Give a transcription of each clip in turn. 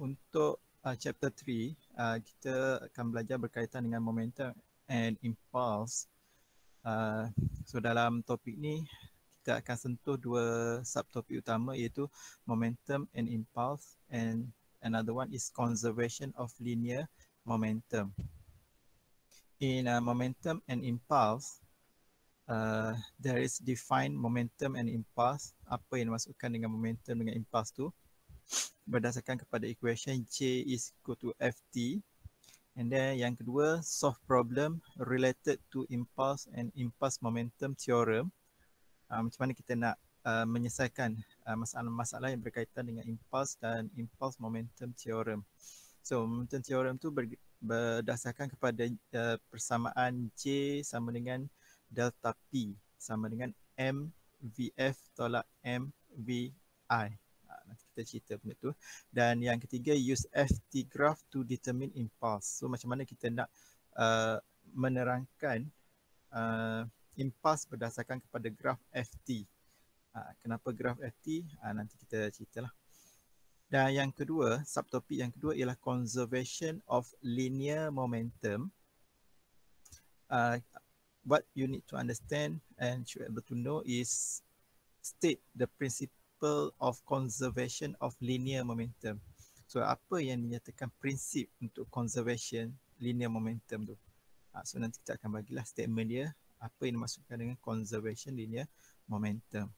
Untuk chapter 3, kita akan belajar berkaitan dengan momentum and impulse. Dalam topik ni, kita akan sentuh dua subtopik utama, iaitu momentum and impulse, and another one is conservation of linear momentum. In momentum and impulse, there is defined momentum and impulse. Apa yang dimaksudkan dengan momentum dengan impulse tu? Berdasarkan kepada equation J is equal to Ft. And then yang kedua, solve problem related to impulse and impulse momentum theorem. Macam mana kita nak menyelesaikan masalah-masalah yang berkaitan dengan impulse dan impulse momentum theorem. Momentum theorem tu berdasarkan kepada persamaan J sama dengan delta P sama dengan MVF tolak MVI. Nanti kita cerita benda tu. Dan yang ketiga, use FT graph to determine impulse. Macam mana kita nak menerangkan impulse berdasarkan kepada graf FT. Kenapa graf FT? Nanti kita ceritalah. Dan yang kedua, subtopik yang kedua ialah conservation of linear momentum. What you need to understand and should be able to know is state the principle of conservation of linear momentum. Apa yang dinyatakan prinsip untuk conservation linear momentum tu? Nanti kita akan bagilah statement dia, apa yang dimaksudkan dengan conservation linear momentum.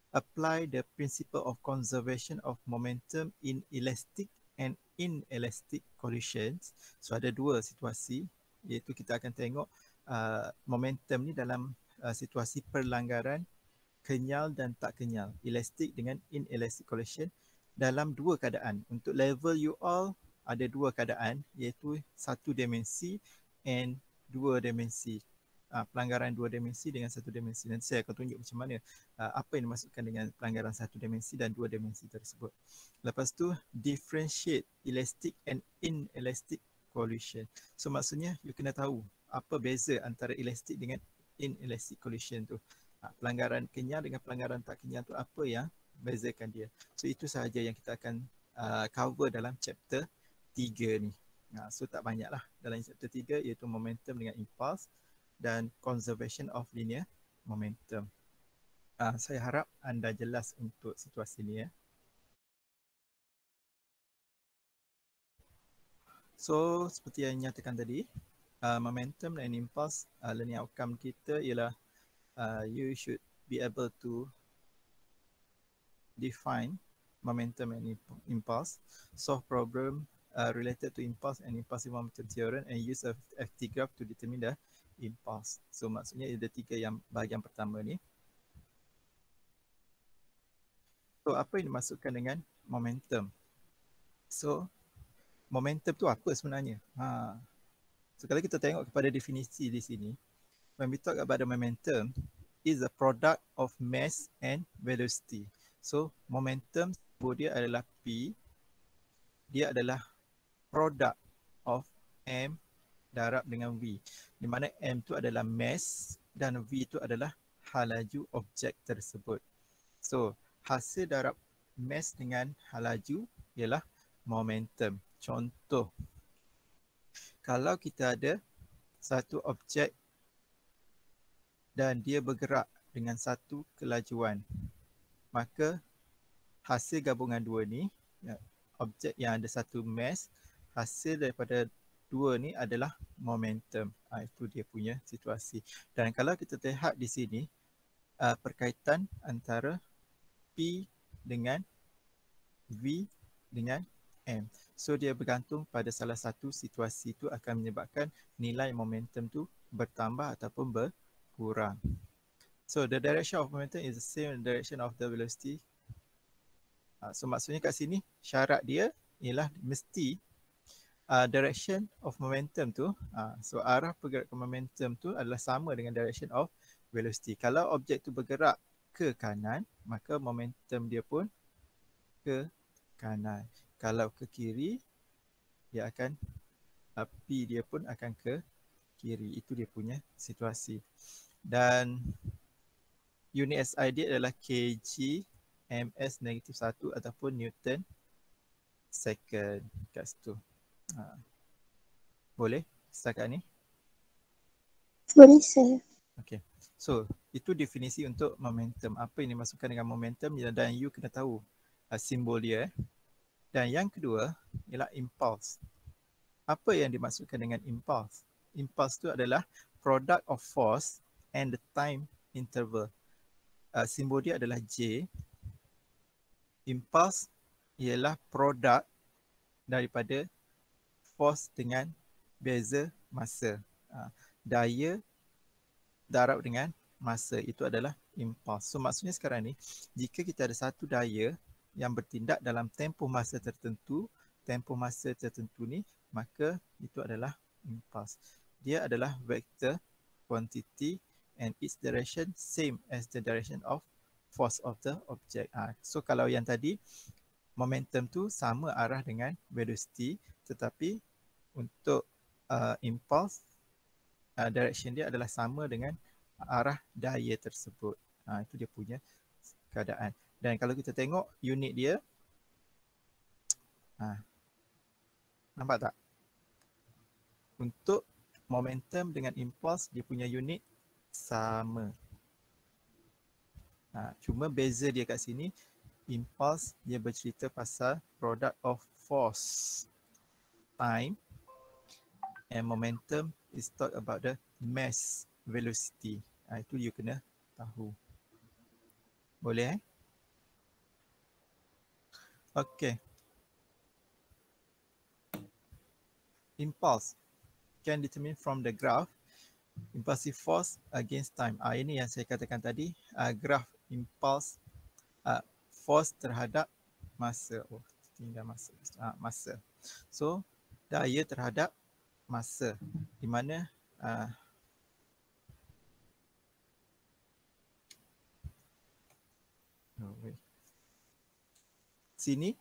Apply the principle of conservation of momentum in elastic and inelastic collisions. Ada dua situasi, iaitu kita akan tengok momentum ni dalam situasi perlanggaran kenyal dan tak kenyal, elastic dengan inelastic collision dalam dua keadaan. Untuk level you all ada dua keadaan, iaitu satu dimensi and dua dimensi. Pelanggaran dua dimensi dengan satu dimensi. Nanti saya akan tunjuk macam mana apa yang dimaksudkan dengan pelanggaran satu dimensi dan dua dimensi tersebut. Lepas tu, differentiate elastic and inelastic collision. Maksudnya you kena tahu apa beza antara elastic dengan inelastic collision tu. Pelanggaran kenyal dengan pelanggaran tak kenyal tu apa yang bezakan dia. Itu sahaja yang kita akan cover dalam chapter 3 ni. Tak banyaklah dalam chapter 3, iaitu momentum dengan impulse dan conservation of linear momentum. Saya harap anda jelas untuk situasi ni ya. Seperti yang nyatakan tadi, momentum dan impulse, learning outcome kita ialah you should be able to define momentum and impulse, solve problem related to impulse and impulsive momentum theorem, and use a FT graph to determine the impulse. Maksudnya ada tiga yang bahagian pertama ni. Apa yang dimaksudkan dengan momentum? Momentum tu apa sebenarnya? Kalau kita tengok kepada definisi di sini, when we talk about the momentum, is a product of mass and velocity. Momentum dia adalah P, dia adalah product of M darab dengan V, di mana M tu adalah mass dan V tu adalah halaju objek tersebut. Hasil darab mass dengan halaju ialah momentum. Contoh, kalau kita ada satu objek dan dia bergerak dengan satu kelajuan, maka hasil gabungan dua ni, objek yang ada satu mass, hasil daripada dua ni adalah momentum. Itu dia punya situasi. Dan kalau kita lihat di sini, perkaitan antara P dengan V dengan M. Dia bergantung pada salah satu situasi itu akan menyebabkan nilai momentum tu bertambah ataupun berkurang. The direction of momentum is the same direction of the velocity. Maksudnya kat sini syarat dia ialah mesti direction of momentum tu, arah pergerakan momentum tu adalah sama dengan direction of velocity. Kalau objek tu bergerak ke kanan, maka momentum dia pun ke kanan. Kalau ke kiri, dia akan P dia pun akan ke kiri. Itu dia punya situasi. Dan unit SI dia adalah kg ms -1 ataupun Newton second kat situ. Boleh setakat ni? Boleh sir. Okay. So, itu definisi untuk momentum. Apa yang dimasukkan dengan momentum dan you kena tahu simbol dia. Dan yang kedua ialah impulse. Apa yang dimaksudkan dengan impulse? Impulse tu adalah product of force and the time interval. Simbol dia adalah J. Impulse ialah produk daripada force dengan beza masa. Daya darab dengan masa itu adalah impulse. So maksudnya sekarang ni, jika kita ada satu daya yang bertindak dalam tempoh masa tertentu ni, maka itu adalah impulse. Dia adalah vector quantity and its direction same as the direction of force of the object. So kalau yang tadi momentum tu sama arah dengan velocity, tetapi untuk impulse direction dia adalah sama dengan arah daya tersebut. Itu dia punya keadaan. Dan kalau kita tengok unit dia, nampak tak? Untuk momentum dengan impulse, dia punya unit sama. Cuma beza dia kat sini, impulse dia bercerita pasal product of force, time, and momentum is talk about the mass velocity. Itu you kena tahu. Boleh Okay. Impulse can determine from the graph impulsive force against time. Ini yang saya katakan tadi, graf impulse force terhadap masa. Tinggal masa. Masa. So, daya terhadap masa. Di mana sini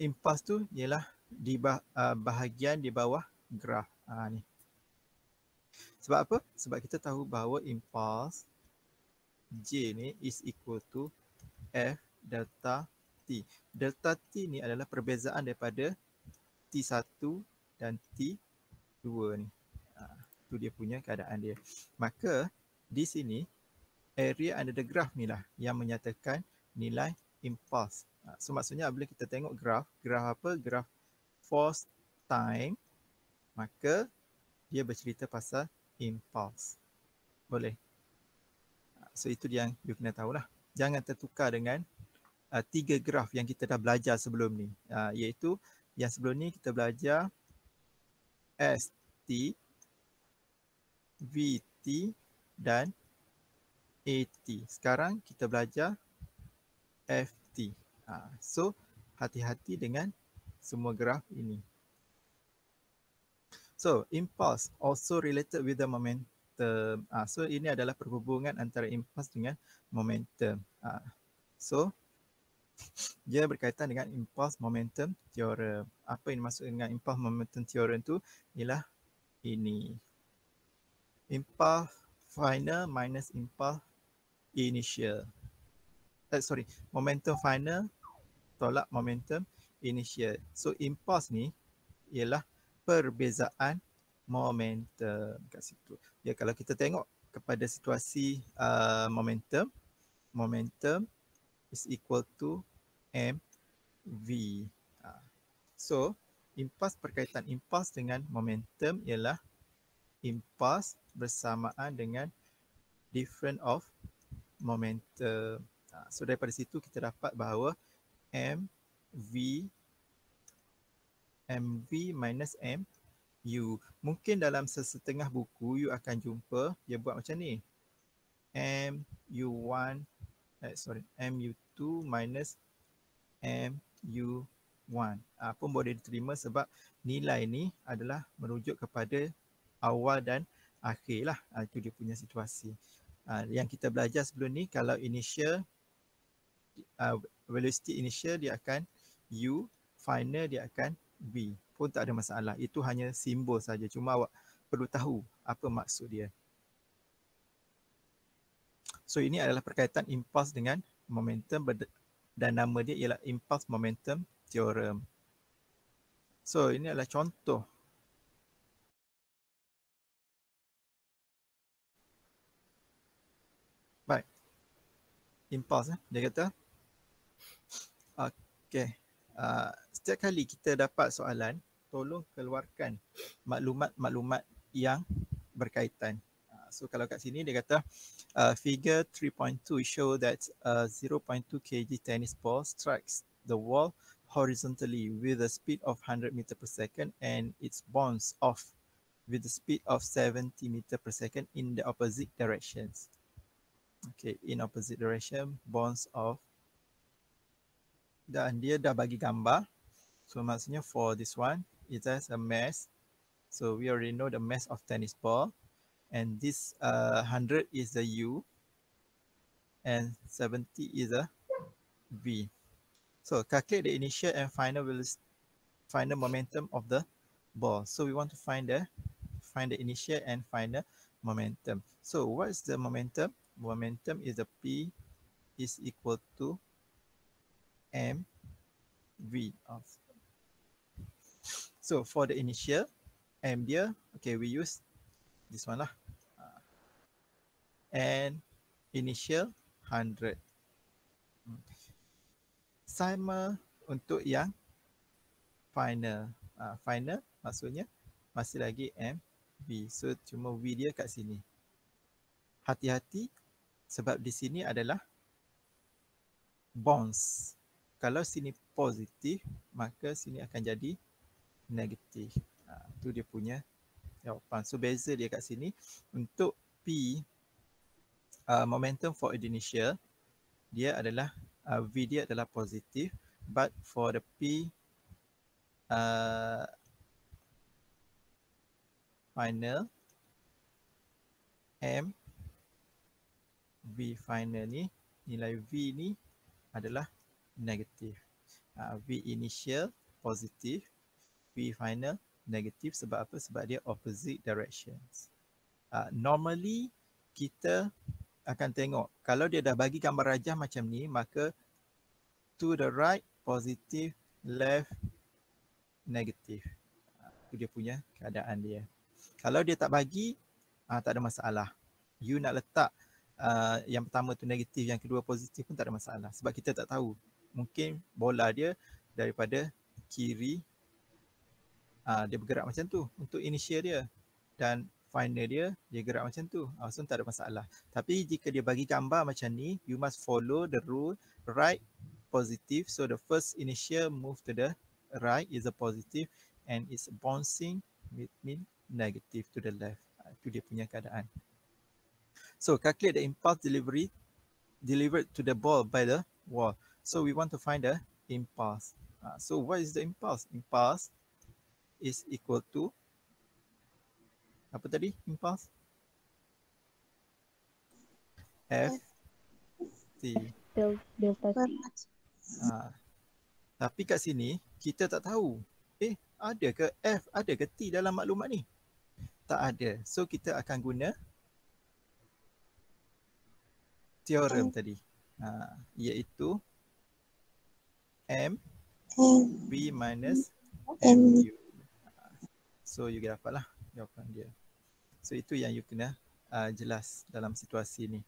impulse tu ialah di bahagian di bawah graf. Ni. Sebab apa? Sebab kita tahu bahawa impulse J ni is equal to F delta T. Delta T ni adalah perbezaan daripada T1 dan T2 ni. Itu dia punya keadaan dia. Maka di sini area under the graph ni lah yang menyatakan nilai impulse. So maksudnya bila kita tengok graf apa? Graf force time, maka dia bercerita pasal impulse. Boleh? So itu yang you kena tahulah. Jangan tertukar dengan 3 graf yang kita dah belajar sebelum ni. Iaitu yang sebelum ni kita belajar ST, VT dan AT. Sekarang kita belajar FT. So hati-hati dengan semua graf ini. So impulse also related with the momentum. So ini adalah perhubungan antara impulse dengan momentum. So dia berkaitan dengan impulse momentum theorem. Apa yang dimaksud dengan impulse momentum theorem tu ialah ini. Impulse final minus impulse initial. Momentum final tolak momentum initial. So impulse ni ialah perbezaan momentum kat situ. Ya, kalau kita tengok kepada situasi momentum is equal to mv. So impulse, perkaitan impulse dengan momentum ialah impulse bersamaan dengan difference of momentum. So daripada situ kita dapat bahawa mv minus mu. Mungkin dalam sesetengah buku you akan jumpa dia buat macam ni. mu2 minus mu1. Pun boleh diterima sebab nilai ni adalah merujuk kepada awal dan akhir lah. Itu dia punya situasi. Yang kita belajar sebelum ni, kalau initial, velocity initial dia akan u, final dia akan v. Pun tak ada masalah. Itu hanya simbol saja. Cuma awak perlu tahu apa maksud dia. So ini adalah perkaitan impulse dengan momentum dan nama dia ialah impulse momentum theorem. So ini adalah contoh. Baik. Impulse dia kata okey. Setiap kali kita dapat soalan, tolong keluarkan maklumat-maklumat yang berkaitan. So kalau kat sini dia kata figure 3.2 show that a 0.2 kg tennis ball strikes the wall horizontally with a speed of 100 meter per second and it bounces off with the speed of 70 meter per second in the opposite directions. Okay, in opposite direction, bounce off. Dan dia dah bagi gambar. So maksudnya for this one, it has a mass. So we already know the mass of tennis ball. And this 100 is the U. And 70 is a V. So calculate the initial and final momentum of the ball. So we want to find the initial and final momentum. So what is the momentum? Momentum is the P is equal to mv. So for the initial, m dia, okay, we use this one lah. And initial 100. Sama untuk yang final. Final maksudnya masih lagi mv. So cuma v dia kat sini. Hati-hati sebab di sini adalah bounce. Kalau sini positif, maka sini akan jadi negatif. Itu dia punya jawapan. So beza dia kat sini. Untuk P, momentum for initial, dia adalah V dia adalah positif. But for the P final, M V final ni, nilai V ni adalah negatif. V initial positif, V final negatif. Sebab apa? Sebab dia opposite directions. Normally kita akan tengok kalau dia dah bagi gambar rajah macam ni, maka to the right positif, left negatif. Itu dia punya keadaan dia. Kalau dia tak bagi, tak ada masalah. You nak letak yang pertama tu negatif, yang kedua positif pun tak ada masalah. Sebab kita tak tahu. Mungkin bola dia daripada kiri, dia bergerak macam tu untuk initial dia. Dan final dia gerak macam tu. So tak ada masalah. Tapi jika dia bagi gambar macam ni, you must follow the rule right positive. So the first initial move to the right is a positive and it's bouncing with mean negative to the left. Itu dia punya keadaan. So calculate the impulse delivered to the ball by the wall. So we want to find the impulse. So what is the impulse? Impulse is equal to apa tadi? Impulse? Ft. Delta T. Tapi kat sini kita tak tahu. Ada ke F, ada ke T dalam maklumat ni? Tak ada. So kita akan guna teorem tadi. Iaitu M V minus MU. So you dapat lah jawapan dia. So itu yang you kena jelas dalam situasi ni.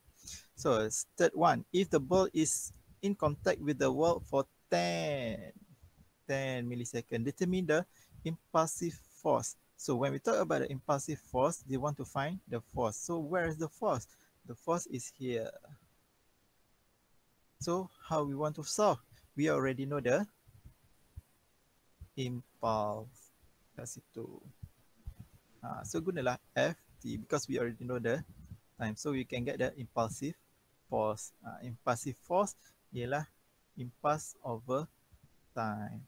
So third one, if the ball is in contact with the wall for 10 milliseconds, determine the impulsive force. So when we talk about the impulsive force, they want to find the force. So where is the force? The force is here. So how we want to solve? We already know the impulse kat situ. So gunalah Ft because we already know the time. So we can get the impulsive force. Impulsive force ialah impulse over time.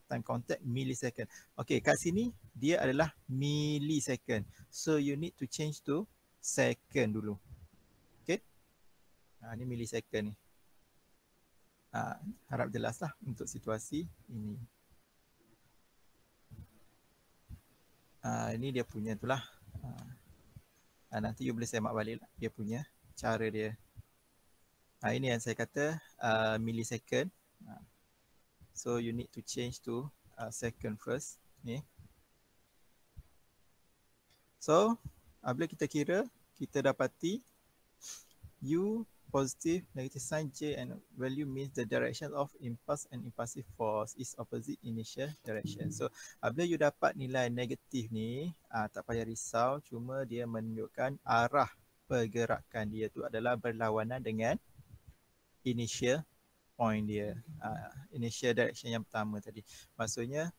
Time contact millisecond. Okay, kat sini dia adalah millisecond. So you need to change to second dulu. Okay. Ni millisecond ni. Harap jelas lah untuk situasi ini. Ini dia punya tu lah. Nanti you boleh semak balik lah dia punya cara dia. Ini yang saya kata millisecond. So you need to change to second first ni. So bila kita kira, kita dapati U positive, negative sign J and value means the direction of impulse and impulsive force is opposite initial direction. So bila you dapat nilai negatif ni, tak payah risau, cuma dia menunjukkan arah pergerakan dia tu adalah berlawanan dengan initial point dia, initial direction yang pertama tadi. Maksudnya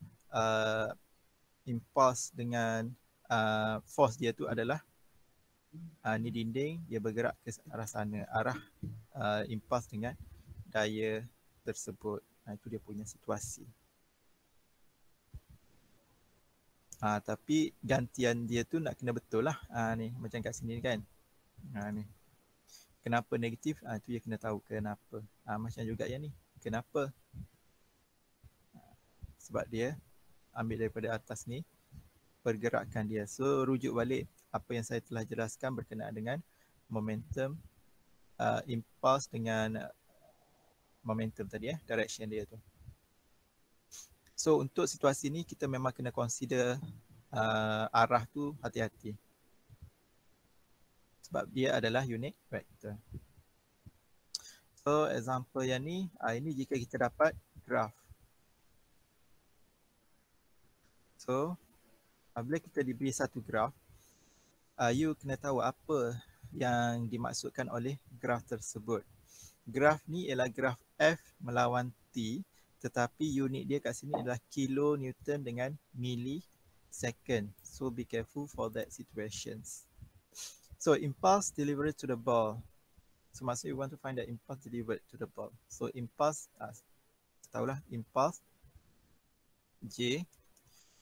impulse dengan force dia tu adalah ni dinding, dia bergerak ke arah sana, arah impulse dengan daya tersebut. Itu dia punya situasi. Tapi gantian dia tu nak kena betul lah. Ni macam kat sini kan. Ni. Kenapa negatif? Itu dia kena tahu kenapa. Macam juga yang ni. Kenapa? Sebab dia ambil daripada atas ni pergerakan dia. So rujuk balik apa yang saya telah jelaskan berkenaan dengan momentum, impulse dengan momentum tadi, direction dia tu. So untuk situasi ni kita memang kena consider arah tu hati-hati. Sebab dia adalah unit vector. So example yang ni, ini jika kita dapat graph. So bila kita diberi satu graph, you kena tahu apa yang dimaksudkan oleh graf tersebut. Graf ni ialah graf F melawan T, tetapi unit dia kat sini adalah kilonewton dengan millisecond. So be careful for that situations. So impulse delivered to the ball. So maksudnya you want to find the impulse delivered to the ball. So impulse, tahulah impulse J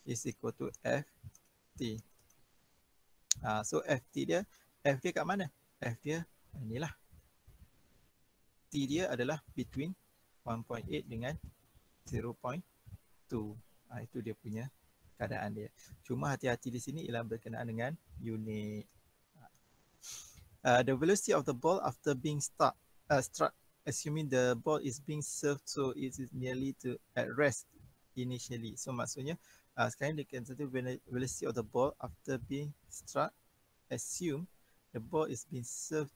is equal to Ft. So Ft dia, F dia kat mana? F dia inilah. T dia adalah between 1.8 dengan 0.2. Itu dia punya keadaan dia. Cuma hati-hati di sini ialah berkenaan dengan unit. The velocity of the ball after being struck, assuming the ball is being served, so it is nearly at rest initially. So maksudnya sekarang dia kata velocity of the ball after being struck, assume the ball is being served,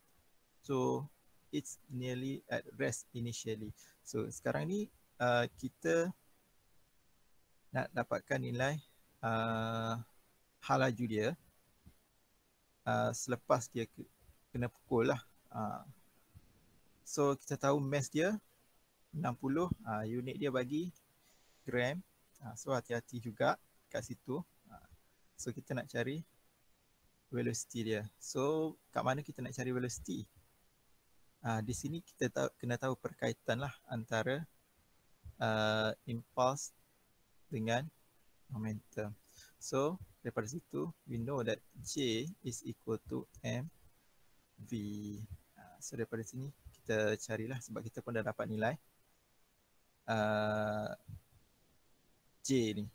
so it's nearly at rest initially. So sekarang ni kita nak dapatkan nilai halaju dia selepas dia kena pukul lah. So kita tahu mass dia 60, unit dia bagi gram. So hati-hati juga kat situ. So kita nak cari velocity dia. So kat mana kita nak cari velocity? Di sini kita kena tahu perkaitan lah antara impulse dengan momentum. So daripada situ we know that J is equal to mv. So daripada sini kita carilah, sebab kita pun dah dapat nilai J ni.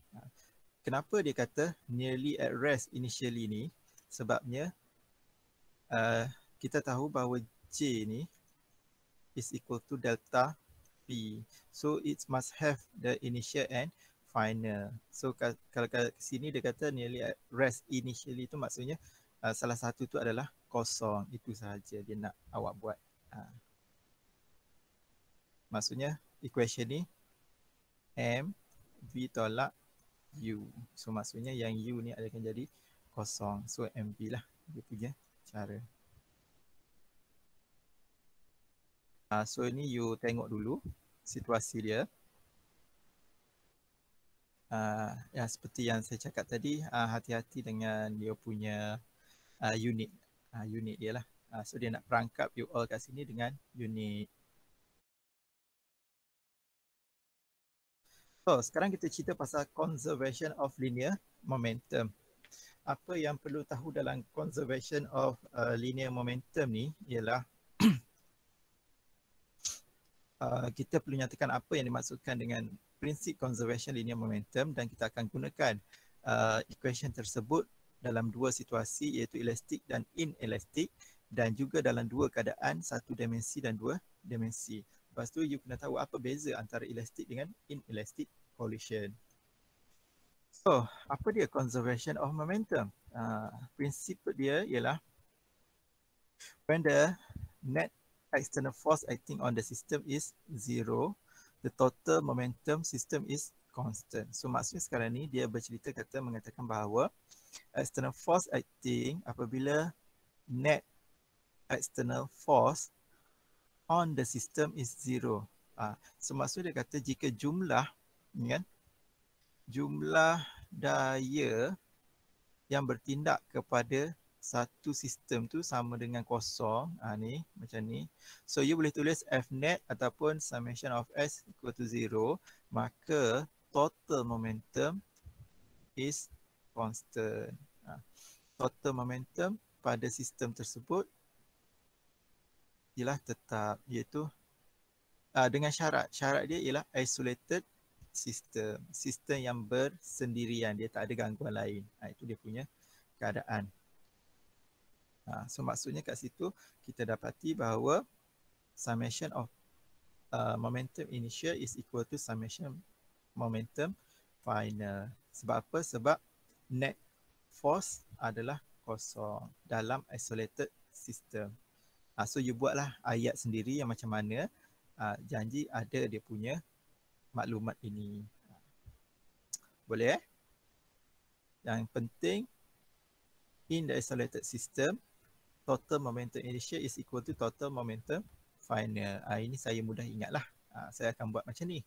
Kenapa dia kata nearly at rest initially ni? Sebabnya kita tahu bahawa J ni is equal to delta P. So it must have the initial and final. So kalau ke sini dia kata nearly at rest initially tu maksudnya salah satu tu adalah kosong. Itu sahaja dia nak awak buat. Maksudnya equation ni M V tolak U. So maksudnya yang U ni akan jadi kosong. So MV lah dia punya cara. So ini you tengok dulu situasi dia. Ya seperti yang saya cakap tadi, hati-hati dengan dia punya unit. Unit dia lah. So dia nak perangkap you all kat sini dengan unit. So sekarang kita cerita pasal conservation of linear momentum. Apa yang perlu tahu dalam conservation of linear momentum ni ialah kita perlu nyatakan apa yang dimaksudkan dengan prinsip conservation linear momentum, dan kita akan gunakan equation tersebut dalam dua situasi, iaitu elastik dan inelastik, dan juga dalam dua keadaan, satu dimensi dan dua dimensi. Lepas tu you kena tahu apa beza antara elastic dengan inelastic collision. So, apa dia conservation of momentum? Prinsip dia ialah when the net external force acting on the system is zero, the total momentum system is constant. So maksudnya sekarang ni dia bercerita kata mengatakan bahawa external force acting apabila net external force on the system is zero. So maksud dia kata jika jumlah kan, jumlah daya yang bertindak kepada satu sistem tu sama dengan kosong, ni macam ni. So you boleh tulis F net ataupun summation of S equal to 0, maka total momentum is constant. Total momentum pada sistem tersebut ialah tetap, iaitu dengan syarat. Syarat dia ialah isolated system. Sistem yang bersendirian, dia tak ada gangguan lain. Itu dia punya keadaan. So maksudnya kat situ kita dapati bahawa summation of momentum initial is equal to summation momentum final. Sebab apa? Sebab net force adalah kosong dalam isolated system. So you buatlah ayat sendiri yang macam mana, janji ada dia punya maklumat ini. Boleh Yang penting in the isolated system, total momentum initial is equal to total momentum final. Ini saya mudah ingatlah. Saya akan buat macam ni.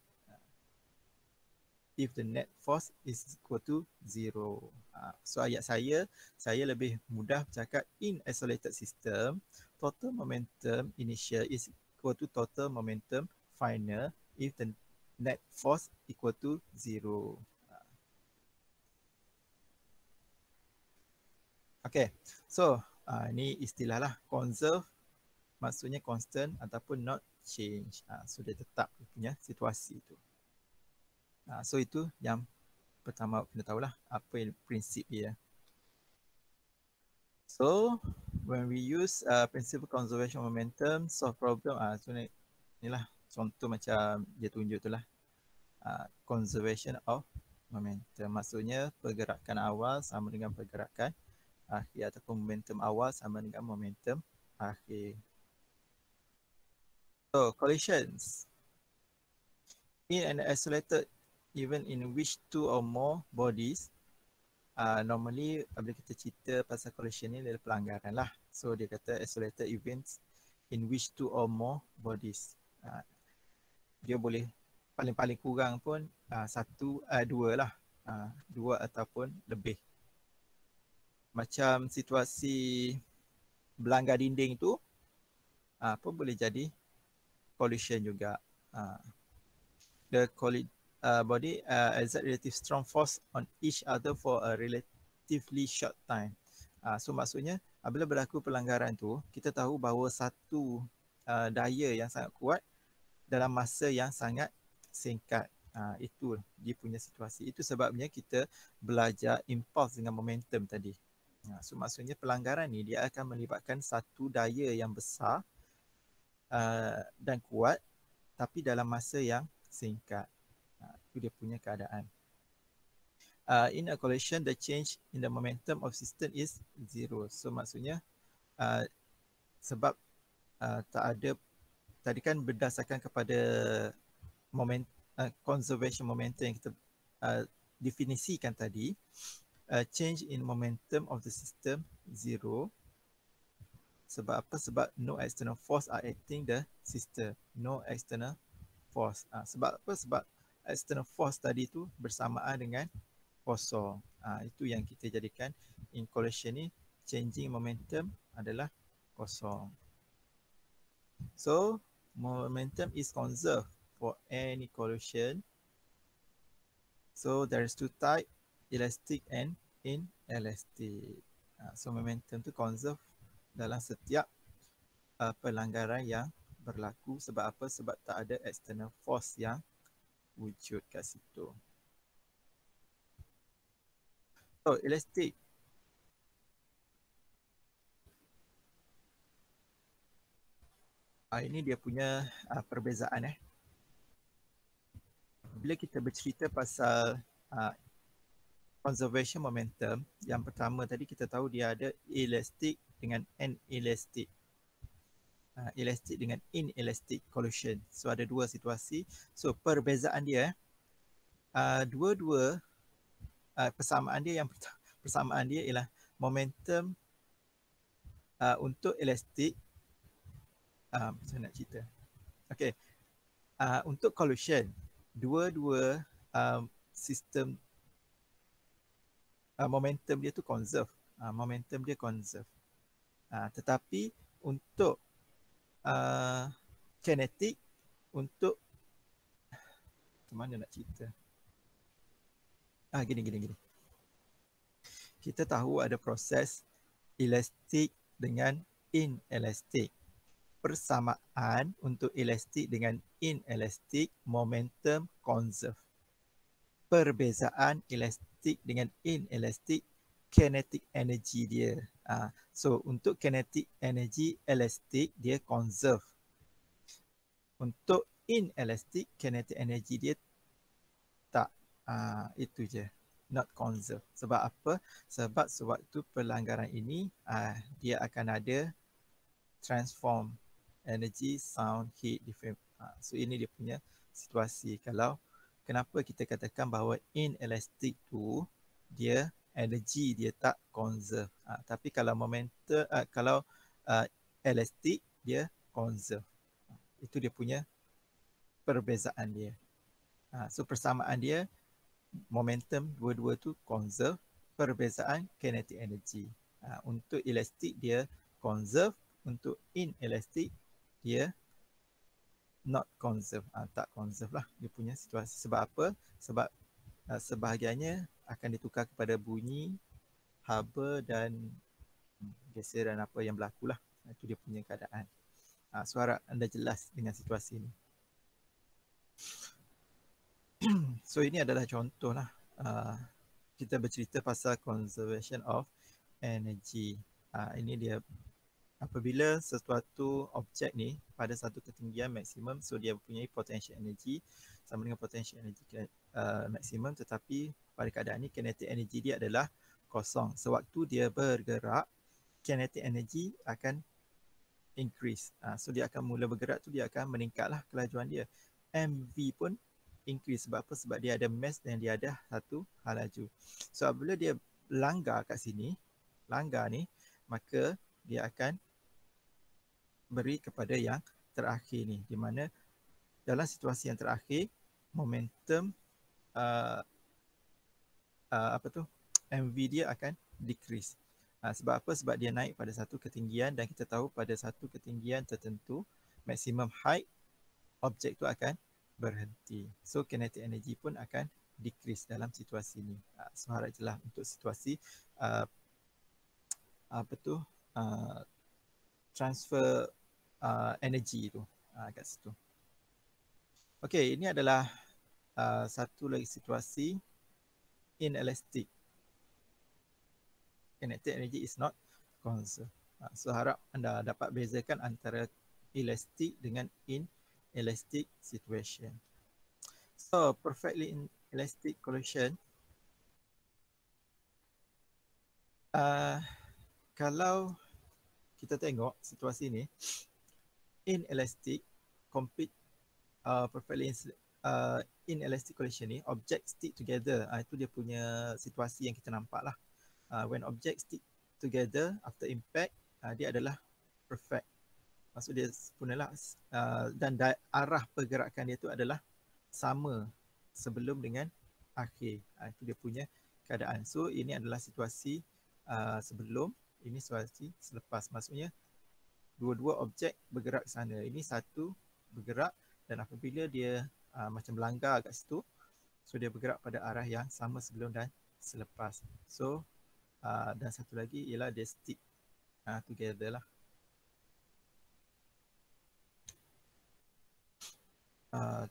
If the net force is equal to 0. So ayat saya lebih mudah bercakap in isolated system, total momentum initial is equal to total momentum final if the net force equal to 0. Okay, so ini istilah lah, conserve maksudnya constant ataupun not change. So dia tetap punya situasi itu. So itu yang pertama kena tahulah apa yang prinsip dia. So when we use principle conservation momentum solve problem, so inilah contoh macam dia tunjuk tu lah, conservation of momentum. Maksudnya pergerakan awal sama dengan pergerakan akhir ataupun momentum awal sama dengan momentum akhir. So collisions in an isolated event in which two or more bodies, normally bila kita cerita pasal collision ni adalah pelanggaran lah. So dia kata isolated events in which two or more bodies, dia boleh paling-paling kurang pun dua lah, dua ataupun lebih. Macam situasi belanggar dinding tu pun boleh jadi collision juga. The body exert relative strong force on each other for a relatively short time. So maksudnya apabila berlaku pelanggaran tu, kita tahu bahawa satu daya yang sangat kuat dalam masa yang sangat singkat. Itu dia punya situasi. Itu sebabnya kita belajar impuls dengan momentum tadi. So maksudnya pelanggaran ni dia akan melibatkan satu daya yang besar dan kuat tapi dalam masa yang singkat. Itu dia punya keadaan. In a collision, the change in the momentum of system is zero. So maksudnya sebab tak ada, tadi kan berdasarkan kepada conservation momentum yang kita definisikan tadi, change in momentum of the system zero. Sebab apa? Sebab no external force are acting the system. No external force. Sebab apa? Sebab external force tadi tu bersamaan dengan kosong. Itu yang kita jadikan in collision ni, changing momentum adalah kosong. So momentum is conserved for any collision. So there is two types, elastic and inelastic. So momentum tu conserve dalam setiap pelanggaran yang berlaku. Sebab apa? Sebab tak ada external force yang wujud kat situ. So elastic. Ini dia punya perbezaan. Bila kita bercerita pasal conservation momentum, yang pertama tadi kita tahu dia ada elastic dengan inelastic. Elastic dengan inelastic collision. So ada dua situasi. So perbezaan dia, dua-dua persamaan dia ialah momentum untuk elastic. Macam nak cerita. Okay. Untuk collision, dua-dua sistem momentum dia tu conserve. Momentum dia conserve. Tetapi untuk kinetik, untuk macam mana nak cerita? Gini. Kita tahu ada proses elastik dengan inelastik. Persamaan untuk elastik dengan inelastik, momentum conserve. Perbezaan elastik dengan inelastik, kinetic energy dia. So untuk kinetic energy elastik dia conserve. Untuk inelastik, kinetic energy dia tak. Itu je. Not conserve. Sebab apa? Sebab sewaktu pelanggaran ini dia akan ada transform energy, sound, heat, different. So ini dia punya situasi. Kalau kenapa kita katakan bahawa inelastic tu dia energy dia tak conserve. Tapi kalau momentum, kalau elastic dia conserve. Itu dia punya perbezaan dia. So persamaan dia, momentum dua-dua tu conserve, perbezaan kinetic energy. Untuk elastic dia conserve, untuk inelastic dia not conserve. Tak conserve lah dia punya situasi. Sebab apa? Sebab sebahagiannya akan ditukar kepada bunyi, haba dan geseran apa yang berlaku lah. Itu dia punya keadaan. So harap anda jelas dengan situasi ini. So ini adalah contoh lah. Kita bercerita pasal conservation of energy. Ini dia apabila sesuatu objek ni pada satu ketinggian maksimum, so dia mempunyai potential energy sama dengan potential energy maksimum, tetapi pada keadaan ni kinetic energy dia adalah kosong. Sewaktu dia bergerak, kinetic energy akan increase. So dia akan mula bergerak tu dia akan meningkatlah kelajuan dia. MV pun increase. Sebab apa? Sebab dia ada mass dan dia ada satu laju. So apabila dia langgar kat sini, langgar ni, maka dia akan beri kepada yang terakhir ni, di mana dalam situasi yang terakhir momentum MV dia akan decrease. Sebab apa? Sebab dia naik pada satu ketinggian dan kita tahu pada satu ketinggian tertentu maximum height objek tu akan berhenti. So kinetic energy pun akan decrease dalam situasi ni. So harap jelas untuk situasi transfer energy tu kat situ. Okey, ini adalah satu lagi situasi inelastic. Kinetic energy is not conserved. So harap anda dapat bezakan antara elastic dengan inelastic situation. So perfectly inelastic collision, kalau kita tengok situasi ni, inelastic complete perfectly inelastic collision ni, object stick together. Itu dia punya situasi yang kita nampak lah. When object stick together after impact, dia adalah perfect. Maksud dia sempurnalah, dan arah pergerakan dia tu adalah sama sebelum dengan akhir. Itu dia punya keadaan. So ini adalah situasi sebelum, ini situasi selepas. Maksudnya dua-dua objek bergerak ke sana. Ini satu bergerak dan apabila dia macam melanggar kat situ, so dia bergerak pada arah yang sama sebelum dan selepas. So dan satu lagi ialah dia stick together lah.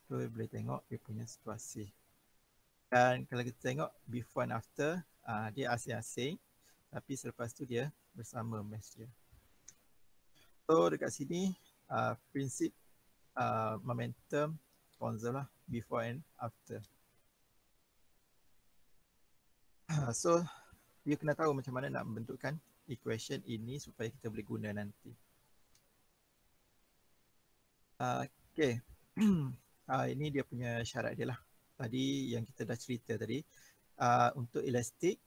Tu boleh tengok dia punya situasi. Dan kalau kita tengok before and after, dia asing-asing, tapi selepas tu dia bersama mesh dia. So dekat sini prinsip momentum conserve lah, before and after. So you kena tahu macam mana nak membentukkan equation ini supaya kita boleh guna nanti. Okay. Ini dia punya syarat dia lah. Tadi yang kita dah cerita tadi. Untuk elastik,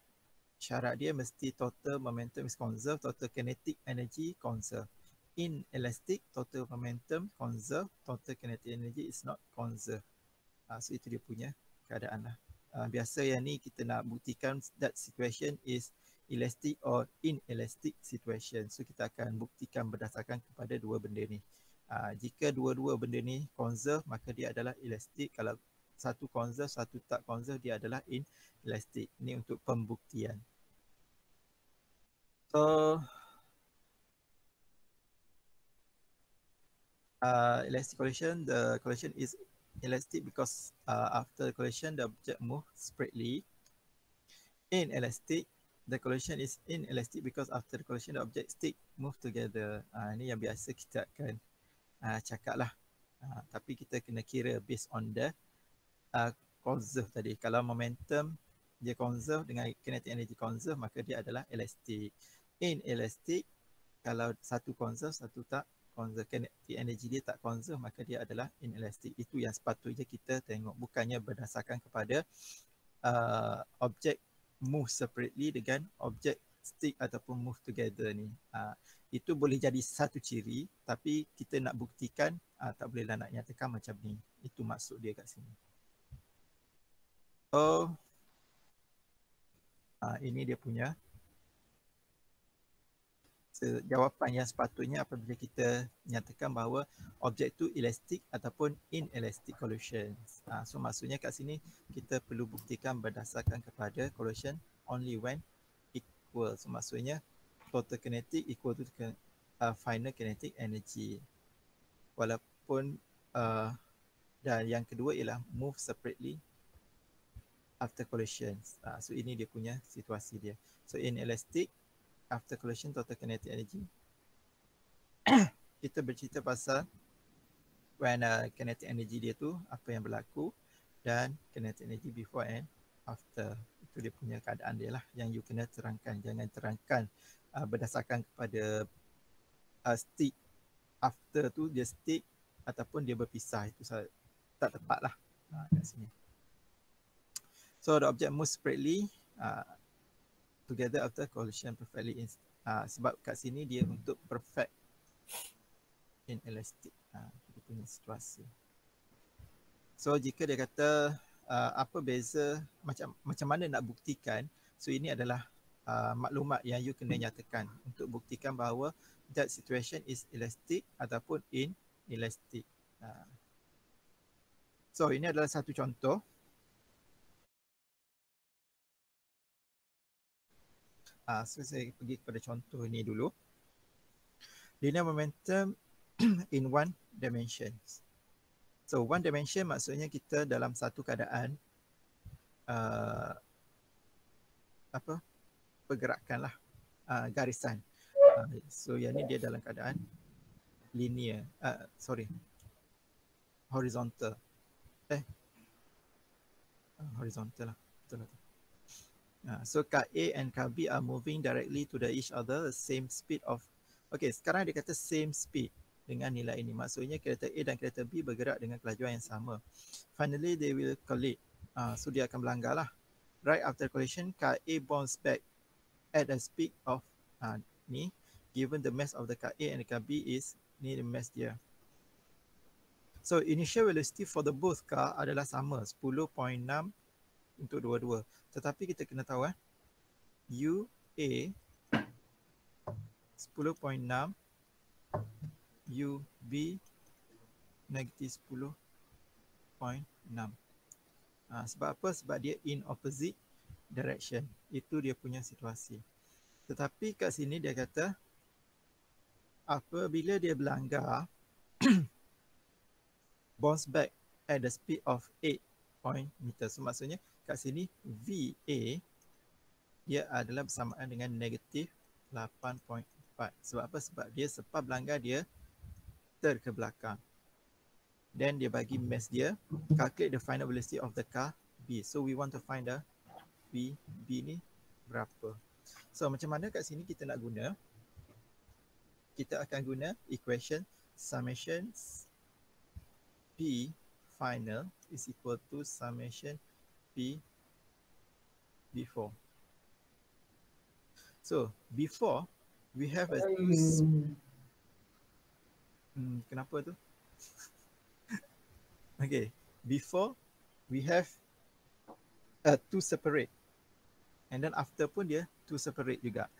syarat dia mesti total momentum is conserved, total kinetic energy conserved. In elastic, total momentum conserved, total kinetic energy is not conserved. So itu dia punya keadaan lah. Biasa yang ni kita nak buktikan that situation is elastic or inelastic situation. So kita akan buktikan berdasarkan kepada dua benda ni. Jika dua-dua benda ni conserve, maka dia adalah elastic. Kalau satu conserve, satu tak conserve, dia adalah inelastic. Ini untuk pembuktian. So elastic collision, the collision is elastic because after collision the object moves separately. Inelastic, the collision is inelastic because after the collision the object stick move together. Ini yang biasa kita akan cakap lah. Tapi kita kena kira based on the conserve tadi. Kalau momentum dia conserve dengan kinetic energy conserve, maka dia adalah elastic. Inelastic, kalau satu conserve, satu tak conserve, kinetic energy dia tak conserve, maka dia adalah inelastic. Itu yang sepatutnya kita tengok, bukannya berdasarkan kepada object move separately dengan object stick ataupun move together ni. Itu boleh jadi satu ciri, tapi kita nak buktikan tak bolehlah nak nyatakan macam ni. Itu maksud dia kat sini. So ini dia punya jawapan yang sepatutnya apabila kita nyatakan bahawa objek tu elastic ataupun inelastic collisions. So maksudnya kat sini kita perlu buktikan berdasarkan kepada collision only when equal. So maksudnya total kinetic equal to final kinetic energy. Walaupun dan yang kedua ialah move separately after collisions. So ini dia punya situasi dia. So inelastic, after collision total kinetic energy. Kita bercerita pasal when kinetic energy dia tu apa yang berlaku dan kinetic energy before and after. Itu dia punya keadaan dia lah yang you kena terangkan. Jangan terangkan berdasarkan kepada stick after tu dia stick ataupun dia berpisah. Itu tak tepat lah kat sini. So the object moves separately together after collision perfectly sebab kat sini dia untuk perfect inelastic. Dia punya situasi. So jika dia kata apa beza, macam mana nak buktikan, so ini adalah maklumat yang you kena nyatakan untuk buktikan bahawa that situation is elastic ataupun inelastic. So ini adalah satu contoh. So saya pergi kepada contoh ini dulu. Linear momentum in one dimension. So one dimension maksudnya kita dalam satu keadaan pergerakan lah, garisan. So yang ni dia dalam keadaan linear, horizontal. Horizontal lah, betul lah. So car A and car B are moving directly to each other, same speed of. Okay, sekarang dia kata same speed dengan nilai ini. Maksudnya kereta A dan kereta B bergerak dengan kelajuan yang sama. Finally they will collide. So dia akan berlanggar lah. Right after collision, car A bounce back at a speed of ni. Given the mass of the car A and the car B is ni the mass dia. So initial velocity for the both car adalah sama, 10.6 untuk dua-dua. Tetapi kita kena tahu UA 10.6, UB negatif 10.6. Sebab apa? Sebab dia in opposite direction. Itu dia punya situasi. Tetapi kat sini dia kata apabila dia berlanggar bounce back at the speed of 8 meter. So maksudnya kat sini VA dia adalah bersamaan dengan negatif 8.4. Sebab apa? Sebab dia selepas berlanggar dia turn ke belakang. Then dia bagi mass dia, calculate the final velocity of the car B. So we want to find the B ni berapa. So macam mana kat sini kita nak guna? Kita akan guna equation summation P final is equal to summation P before. So before we have a kenapa tu? Okay, before we have two separate, and then after pun dia two separate juga.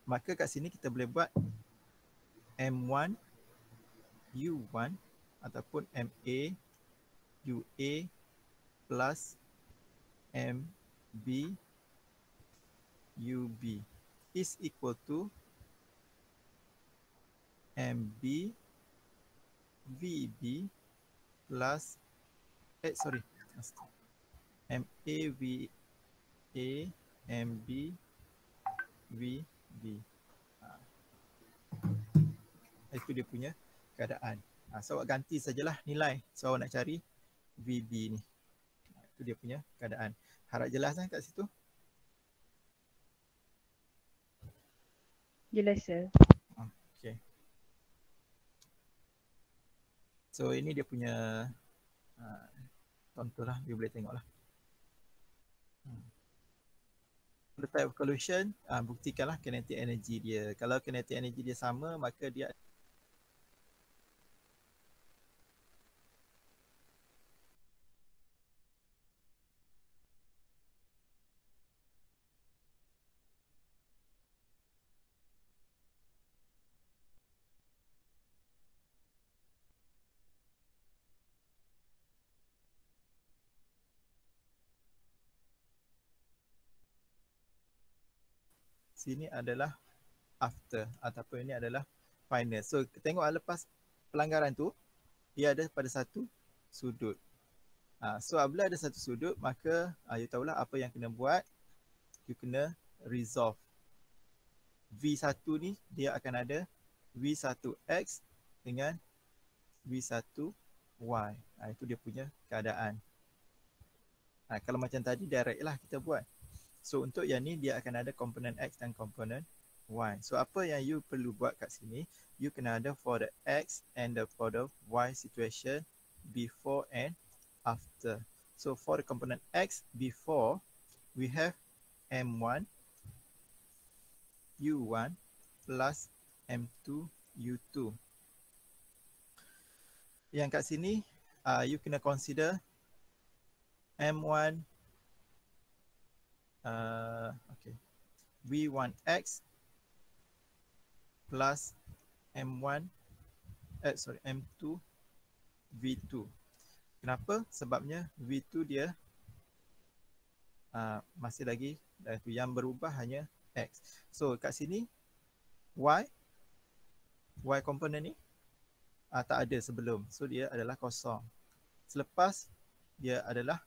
Maka kat sini kita boleh buat M1 U1 ataupun MA UA plus MB UB is equal to MB VB plus MA VA MB VB. Itu dia punya keadaan. So awak ganti sajalah nilai. So awak nak cari VB ni. Itu dia punya keadaan. Harap jelas kan kat situ? Jelas, sir. Okay. So ini dia punya contoh lah, you boleh tengok lah. The type of collision, buktikanlah kinetic energy dia. Kalau kinetic energy dia sama, maka dia sini adalah after ataupun ini adalah final. So tengok lepas pelanggaran tu dia ada pada satu sudut. So apabila ada satu sudut, maka you tahulah apa yang kena buat. You kena resolve. V1 ni dia akan ada V1X dengan V1Y. Itu dia punya keadaan. Kalau macam tadi direct lah kita buat. So untuk yang ni dia akan ada komponen X dan komponen Y. So apa yang you perlu buat kat sini, you kena ada for the X and for the Y situation before and after. So for the component X before, we have M1 U1 plus M2 U2. Yang kat sini you kena consider M1 V1X plus M2 V2. Kenapa? Sebabnya V2 dia masih lagi yang berubah hanya X. So kat sini Y komponen ni tak ada sebelum. So dia adalah kosong. Selepas dia adalah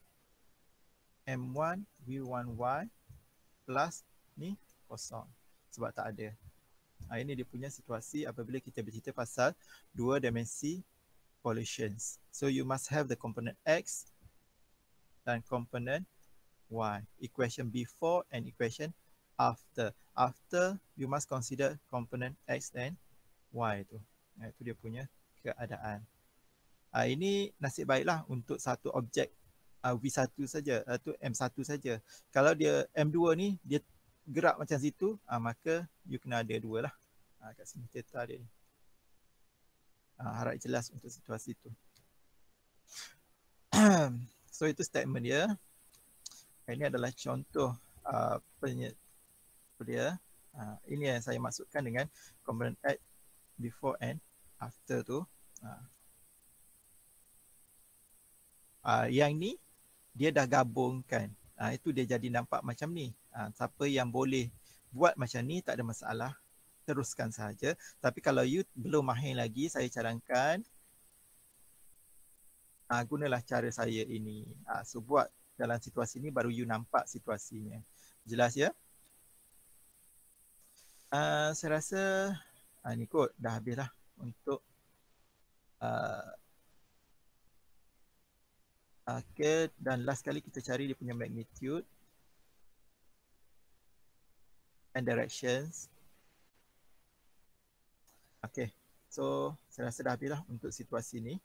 M1 V1Y plus ni kosong sebab tak ada. Ini dia punya situasi apabila kita bercerita pasal dua dimensi collisions. So you must have the component X dan component Y. Equation before and equation after. After you must consider component X and Y tu. Itu dia punya keadaan. Ini nasib baiklah untuk satu objek V1 saja atau M1 saja. Kalau dia M2 ni dia gerak macam situ, maka you kena ada dua lah. Kat sini theta dia ni. Harap jelas untuk situasi tu. So itu statement dia. Ini adalah contoh dia. Ini yang saya maksudkan dengan component X before and after tu. Yang ni dia dah gabungkan. Itu dia jadi nampak macam ni. Siapa yang boleh buat macam ni tak ada masalah. Teruskan saja. Tapi kalau you belum mahir lagi, saya cadangkan gunalah cara saya ini. So buat dalam situasi ni baru you nampak situasinya. Jelas ya? Saya rasa ni kot dah habis lah untuk Okay, dan last kali kita cari dia punya magnitude and directions. Okay, so saya rasa dah habis lah untuk situasi ni.